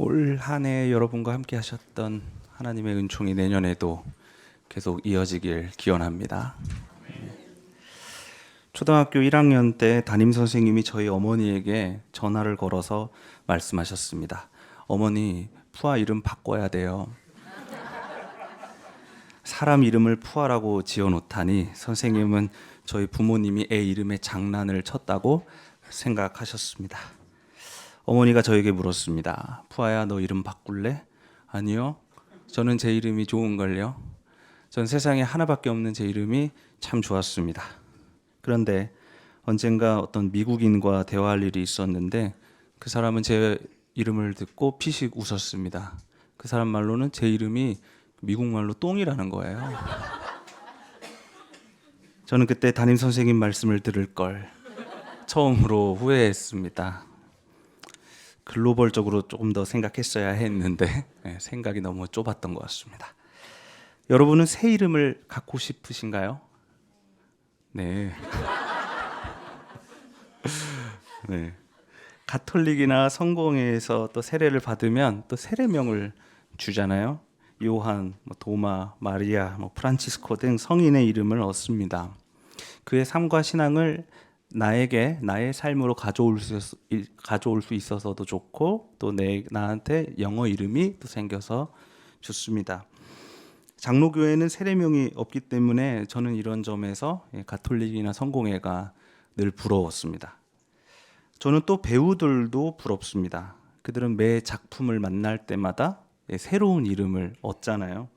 올 한 해 여러분과 함께 하셨던 하나님의 은총이 내년에도 계속 이어지길 기원합니다. 초등학교 1학년 때 담임 선생님이 저희 어머니에게 전화를 걸어서 말씀하셨습니다. 어머니, 푸아 이름 바꿔야 돼요. 사람 이름을 푸아라고 지어놓다니 선생님은 저희 부모님이 애 이름에 장난을 쳤다고 생각하셨습니다. 어머니가 저에게 물었습니다. 푸아야, 너 이름 바꿀래? 아니요. 저는 제 이름이 좋은걸요. 전 세상에 하나밖에 없는 제 이름이 참 좋았습니다. 그런데 언젠가 어떤 미국인과 대화할 일이 있었는데 그 사람은 제 이름을 듣고 피식 웃었습니다. 그 사람 말로는 제 이름이 미국말로 똥이라는 거예요. 저는 그때 담임 선생님 말씀을 들을 걸 처음으로 후회했습니다. 글로벌적으로 조금 더 생각했어야 했는데 생각이 너무 좁았던 것 같습니다. 여러분은 새 이름을 갖고 싶으신가요? 네. 네. 가톨릭이나 성공회에서 또 세례를 받으면 또 세례명을 주잖아요. 요한, 도마, 마리아, 프란치스코 등 성인의 이름을 얻습니다. 그의 삶과 신앙을 나에게 나의 삶으로 가져올 수 있어서도 좋고 또 나한테 영어 이름이 또 생겨서 좋습니다. 장로교회는 세례명이 없기 때문에 저는 이런 점에서 가톨릭이나 성공회가 늘 부러웠습니다. 저는 또 배우들도 부럽습니다. 그들은 매 작품을 만날 때마다 새로운 이름을 얻잖아요.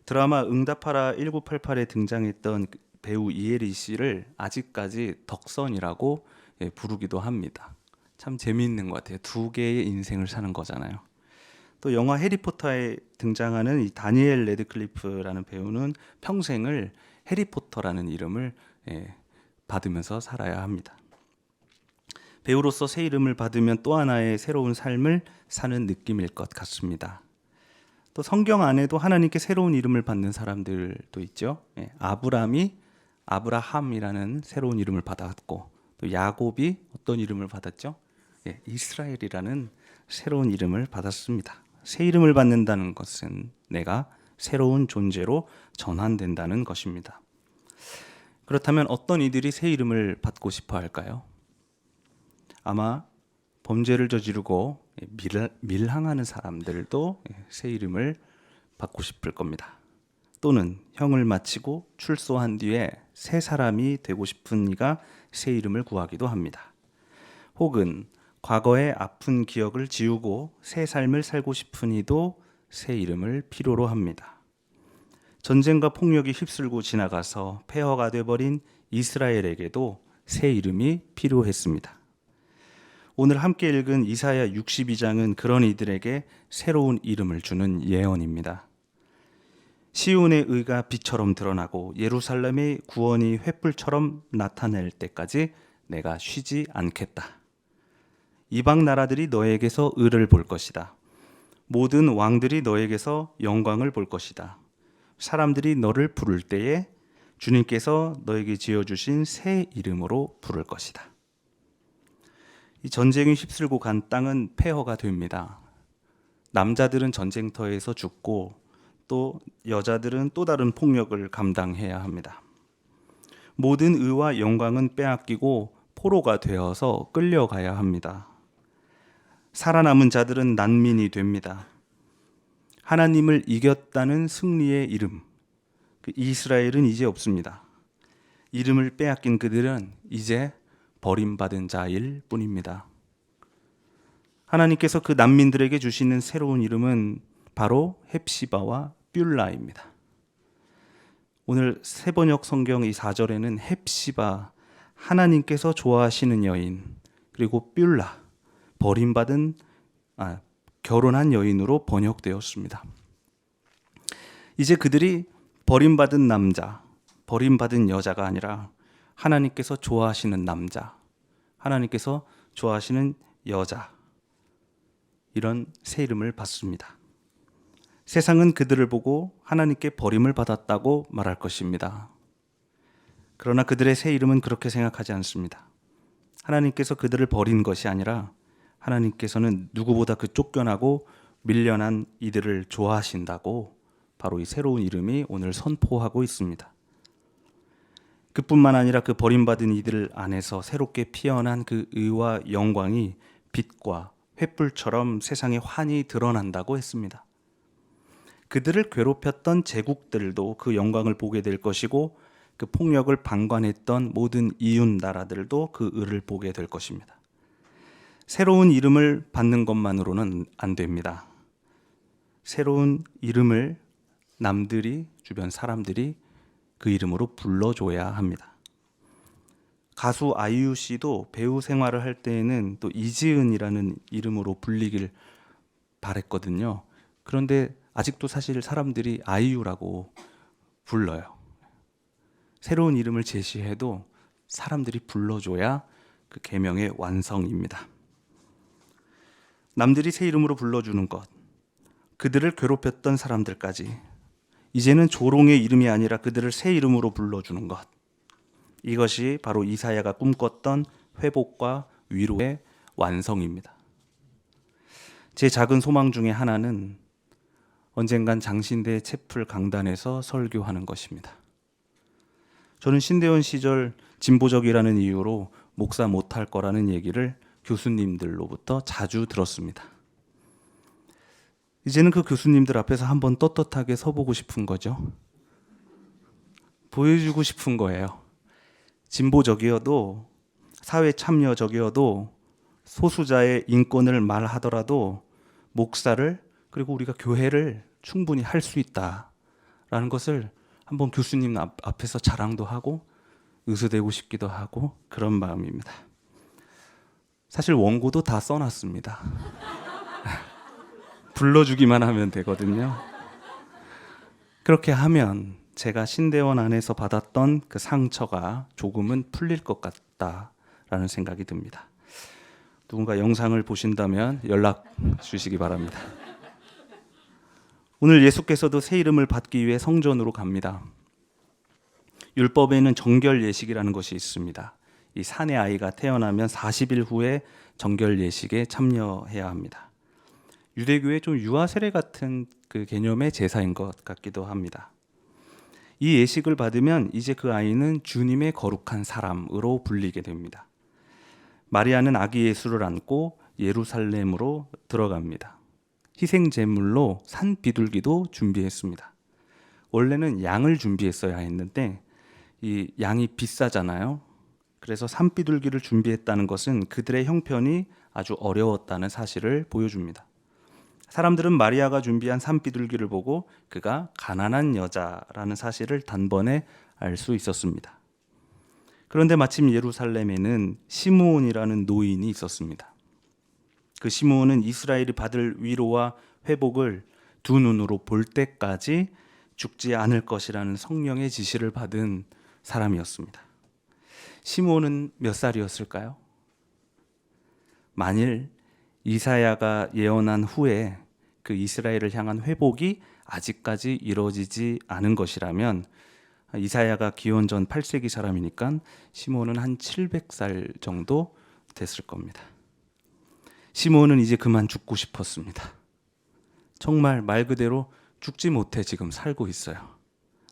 드라마 응답하라 1988에 등장했던 배우 이혜리 씨를 아직까지 덕선이라고 부르기도 합니다. 참 재미있는 것 같아요. 두 개의 인생을 사는 거잖아요. 또 영화 해리포터에 등장하는 이 다니엘 레드클리프라는 배우는 평생을 해리포터라는 이름을 받으면서 살아야 합니다. 배우로서 새 이름을 받으면 또 하나의 새로운 삶을 사는 느낌일 것 같습니다. 또 성경 안에도 하나님께 새로운 이름을 받는 사람들도 있죠. 아브라함이라는 새로운 이름을 받았고 또 야곱이 어떤 이름을 받았죠? 이스라엘이라는 새로운 이름을 받았습니다. 새 이름을 받는다는 것은 내가 새로운 존재로 전환된다는 것입니다. 그렇다면 어떤 이들이 새 이름을 받고 싶어 할까요? 아마 범죄를 저지르고 밀항하는 사람들도 새 이름을 받고 싶을 겁니다. 또는 형을 마치고 출소한 뒤에 새 사람이 되고 싶은 이가 새 이름을 구하기도 합니다. 혹은 과거의 아픈 기억을 지우고 새 삶을 살고 싶은 이도 새 이름을 필요로 합니다. 전쟁과 폭력이 휩쓸고 지나가서 폐허가 돼버린 이스라엘에게도 새 이름이 필요했습니다. 오늘 함께 읽은 이사야 62장은 그런 이들에게 새로운 이름을 주는 예언입니다. 시온의 의가 빛처럼 드러나고 예루살렘의 구원이 횃불처럼 나타낼 때까지 내가 쉬지 않겠다. 이방 나라들이 너에게서 의를 볼 것이다. 모든 왕들이 너에게서 영광을 볼 것이다. 사람들이 너를 부를 때에 주님께서 너에게 지어주신 새 이름으로 부를 것이다. 이 전쟁이 휩쓸고 간 땅은 폐허가 됩니다. 남자들은 전쟁터에서 죽고 또 여자들은 또 다른 폭력을 감당해야 합니다. 모든 의와 영광은 빼앗기고 포로가 되어서 끌려가야 합니다. 살아남은 자들은 난민이 됩니다. 하나님을 이겼다는 승리의 이름, 이스라엘은 이제 없습니다. 이름을 빼앗긴 그들은 이제 버림받은 자일 뿐입니다. 하나님께서 그 난민들에게 주시는 새로운 이름은 바로 헵시바와 뷸라입니다. 오늘 세번역 성경 이 4절에는 헵시바, 하나님께서 좋아하시는 여인, 그리고 뷸라, 결혼한 여인으로 번역되었습니다. 이제 그들이 버림받은 남자, 버림받은 여자가 아니라 하나님께서 좋아하시는 남자, 하나님께서 좋아하시는 여자, 이런 새 이름을 받습니다. 세상은 그들을 보고 하나님께 버림을 받았다고 말할 것입니다. 그러나 그들의 새 이름은 그렇게 생각하지 않습니다. 하나님께서 그들을 버린 것이 아니라 하나님께서는 누구보다 그 쫓겨나고 밀려난 이들을 좋아하신다고 바로 이 새로운 이름이 오늘 선포하고 있습니다. 그뿐만 아니라 그 버림받은 이들 안에서 새롭게 피어난 그 의와 영광이 빛과 횃불처럼 세상에 환히 드러난다고 했습니다. 그들을 괴롭혔던 제국들도 그 영광을 보게 될 것이고 그 폭력을 방관했던 모든 이웃 나라들도 그 의를 보게 될 것입니다. 새로운 이름을 받는 것만으로는 안 됩니다. 새로운 이름을 남들이, 주변 사람들이 그 이름으로 불러줘야 합니다. 가수 아이유 씨도 배우 생활을 할 때에는 또 이지은이라는 이름으로 불리길 바랬거든요. 그런데 아직도 사실 사람들이 아이유라고 불러요. 새로운 이름을 제시해도 사람들이 불러줘야 그 계명의 완성입니다. 남들이 새 이름으로 불러주는 것, 그들을 괴롭혔던 사람들까지 이제는 조롱의 이름이 아니라 그들을 새 이름으로 불러주는 것, 이것이 바로 이사야가 꿈꿨던 회복과 위로의 완성입니다. 제 작은 소망 중에 하나는 언젠간 장신대 채플 강단에서 설교하는 것입니다. 저는 신대원 시절 진보적이라는 이유로 목사 못할 거라는 얘기를 교수님들로부터 자주 들었습니다. 이제는 그 교수님들 앞에서 한번 떳떳하게 서보고 싶은 거죠. 보여주고 싶은 거예요. 진보적이어도 사회 참여적이어도 소수자의 인권을 말하더라도 목사를 그리고 우리가 교회를 충분히 할 수 있다라는 것을 한번 교수님 앞에서 자랑도 하고 의수되고 싶기도 하고 그런 마음입니다. 사실 원고도 다 써놨습니다. 불러주기만 하면 되거든요. 그렇게 하면 제가 신대원 안에서 받았던 그 상처가 조금은 풀릴 것 같다라는 생각이 듭니다. 누군가 영상을 보신다면 연락 주시기 바랍니다. 오늘 예수께서도 새 이름을 받기 위해 성전으로 갑니다. 율법에는 정결 예식이라는 것이 있습니다. 이 산의 아이가 태어나면 40일 후에 정결 예식에 참여해야 합니다. 유대교의 좀 유아 세례 같은 그 개념의 제사인 것 같기도 합니다. 이 예식을 받으면 이제 그 아이는 주님의 거룩한 사람으로 불리게 됩니다. 마리아는 아기 예수를 안고 예루살렘으로 들어갑니다. 희생 제물로 산 비둘기도 준비했습니다. 원래는 양을 준비했어야 했는데 이 양이 비싸잖아요. 그래서 산 비둘기를 준비했다는 것은 그들의 형편이 아주 어려웠다는 사실을 보여줍니다. 사람들은 마리아가 준비한 산 비둘기를 보고 그가 가난한 여자라는 사실을 단번에 알 수 있었습니다. 그런데 마침 예루살렘에는 시므온이라는 노인이 있었습니다. 그 시므온은 이스라엘이 받을 위로와 회복을 두 눈으로 볼 때까지 죽지 않을 것이라는 성령의 지시를 받은 사람이었습니다. 시므온은 몇 살이었을까요? 만일 이사야가 예언한 후에 그 이스라엘을 향한 회복이 아직까지 이루어지지 않은 것이라면 이사야가 기원전 8세기 사람이니까 시므온은 한 700살 정도 됐을 겁니다. 시므온은 이제 그만 죽고 싶었습니다. 정말 말 그대로 죽지 못해 지금 살고 있어요.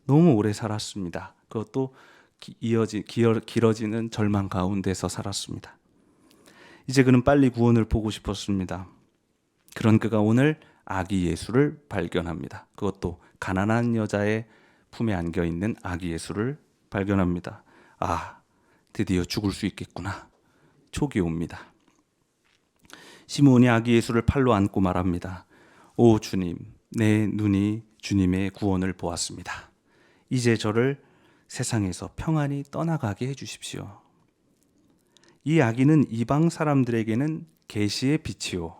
너무 오래 살았습니다. 그것도 길어지는 절망 가운데서 살았습니다. 이제 그는 빨리 구원을 보고 싶었습니다. 그런 그가 오늘 아기 예수를 발견합니다. 그것도 가난한 여자의 품에 안겨 있는 아기 예수를 발견합니다. 아, 드디어 죽을 수 있겠구나. 촉이 옵니다. 시므온이 아기 예수를 팔로 안고 말합니다. 오 주님, 내 눈이 주님의 구원을 보았습니다. 이제 저를 세상에서 평안히 떠나가게 해주십시오. 이 아기는 이방 사람들에게는 계시의 빛이요,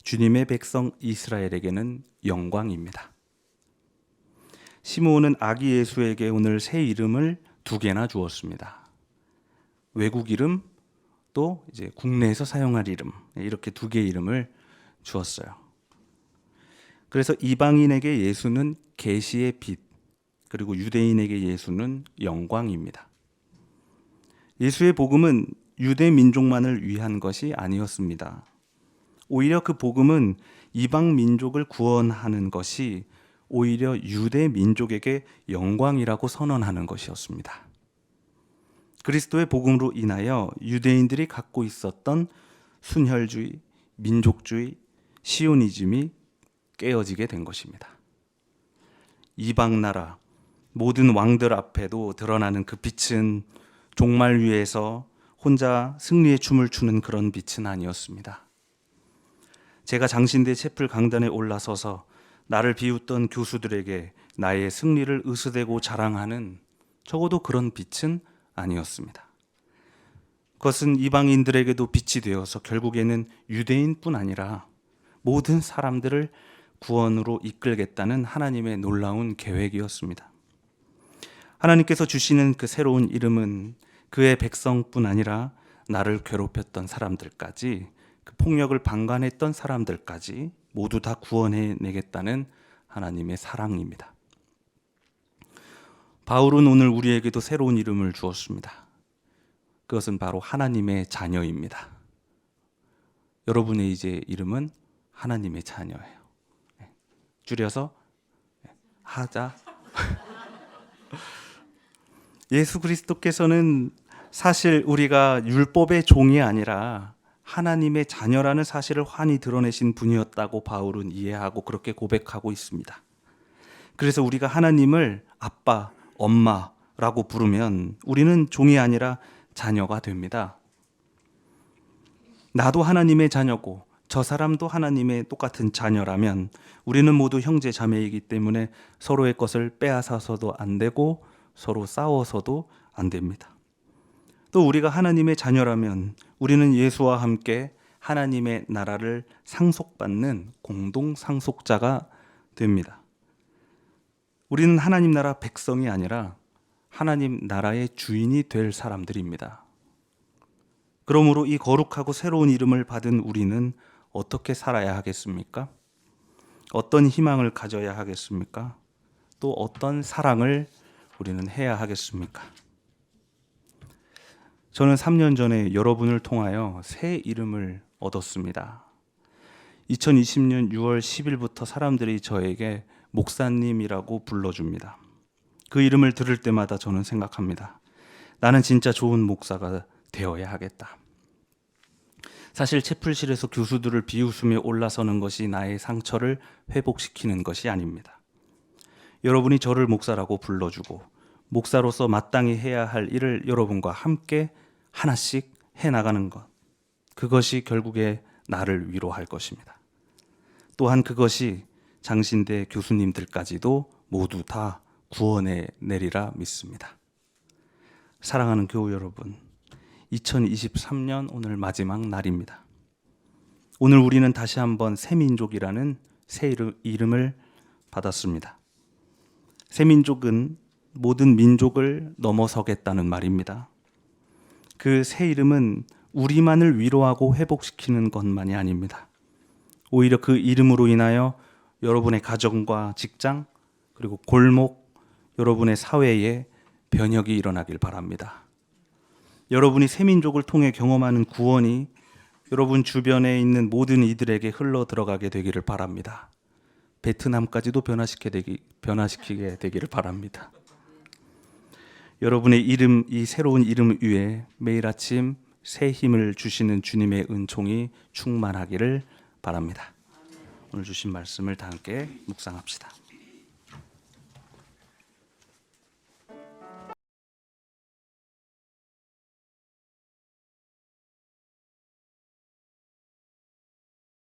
주님의 백성 이스라엘에게는 영광입니다. 시므온은 아기 예수에게 오늘 새 이름을 2개나 주었습니다. 외국 이름, 또 이제 국내에서 사용할 이름, 이렇게 2개의 이름을 주었어요. 그래서 이방인에게 예수는 계시의 빛, 그리고 유대인에게 예수는 영광입니다. 예수의 복음은 유대 민족만을 위한 것이 아니었습니다. 오히려 그 복음은 이방 민족을 구원하는 것이 오히려 유대 민족에게 영광이라고 선언하는 것이었습니다. 그리스도의 복음으로 인하여 유대인들이 갖고 있었던 순혈주의, 민족주의, 시오니즘이 깨어지게 된 것입니다. 이방 나라 모든 왕들 앞에도 드러나는 그 빛은 종말 위에서 혼자 승리의 춤을 추는 그런 빛은 아니었습니다. 제가 장신대 채플 강단에 올라서서 나를 비웃던 교수들에게 나의 승리를 으스대고 자랑하는 적어도 그런 빛은 아니었습니다. 그것은 이방인들에게도 빛이 되어서 결국에는 유대인뿐 아니라 모든 사람들을 구원으로 이끌겠다는 하나님의 놀라운 계획이었습니다. 하나님께서 주시는 그 새로운 이름은 그의 백성뿐 아니라 나를 괴롭혔던 사람들까지, 그 폭력을 방관했던 사람들까지 모두 다 구원해 내겠다는 하나님의 사랑입니다. 바울은 오늘 우리에게도 새로운 이름을 주었습니다. 그것은 바로 하나님의 자녀입니다. 여러분의 이제 이름은 하나님의 자녀예요. 줄여서 하자. 예수 그리스도께서는 사실 우리가 율법의 종이 아니라 하나님의 자녀라는 사실을 환히 드러내신 분이었다고 바울은 이해하고 그렇게 고백하고 있습니다. 그래서 우리가 하나님을 아빠, 엄마라고 부르면 우리는 종이 아니라 자녀가 됩니다. 나도 하나님의 자녀고 저 사람도 하나님의 똑같은 자녀라면 우리는 모두 형제 자매이기 때문에 서로의 것을 빼앗아서도 안 되고 서로 싸워서도 안 됩니다. 또 우리가 하나님의 자녀라면 우리는 예수와 함께 하나님의 나라를 상속받는 공동 상속자가 됩니다. 우리는 하나님 나라 백성이 아니라 하나님 나라의 주인이 될 사람들입니다. 그러므로 이 거룩하고 새로운 이름을 받은 우리는 어떻게 살아야 하겠습니까? 어떤 희망을 가져야 하겠습니까? 또 어떤 사랑을 우리는 해야 하겠습니까? 저는 3년 전에 여러분을 통하여 새 이름을 얻었습니다. 2020년 6월 10일부터 사람들이 저에게 목사님이라고 불러줍니다. 그 이름을 들을 때마다 저는 생각합니다. 나는 진짜 좋은 목사가 되어야 하겠다. 사실 채플실에서 교수들을 비웃으며 올라서는 것이 나의 상처를 회복시키는 것이 아닙니다. 여러분이 저를 목사라고 불러주고 목사로서 마땅히 해야 할 일을 여러분과 함께 하나씩 해나가는 것, 그것이 결국에 나를 위로할 것입니다. 또한 그것이 장신대 교수님들까지도 모두 다 구원해 내리라 믿습니다. 사랑하는 교우 여러분, 2023년 오늘 마지막 날입니다. 오늘 우리는 다시 한번 새민족이라는 새 이름을 받았습니다. 새민족은 모든 민족을 넘어서겠다는 말입니다. 그 새 이름은 우리만을 위로하고 회복시키는 것만이 아닙니다. 오히려 그 이름으로 인하여 여러분의 가정과 직장, 그리고 골목, 여러분의 사회에 변혁이 일어나길 바랍니다. 여러분이 새민족을 통해 경험하는 구원이 여러분 주변에 있는 모든 이들에게 흘러 들어가게 되기를 바랍니다. 베트남까지도 변화시키게 되기를 바랍니다. 여러분의 이름, 이 새로운 이름 위에 매일 아침 새 힘을 주시는 주님의 은총이 충만하기를 바랍니다. 오늘 주신 말씀을 다 함께 묵상합시다.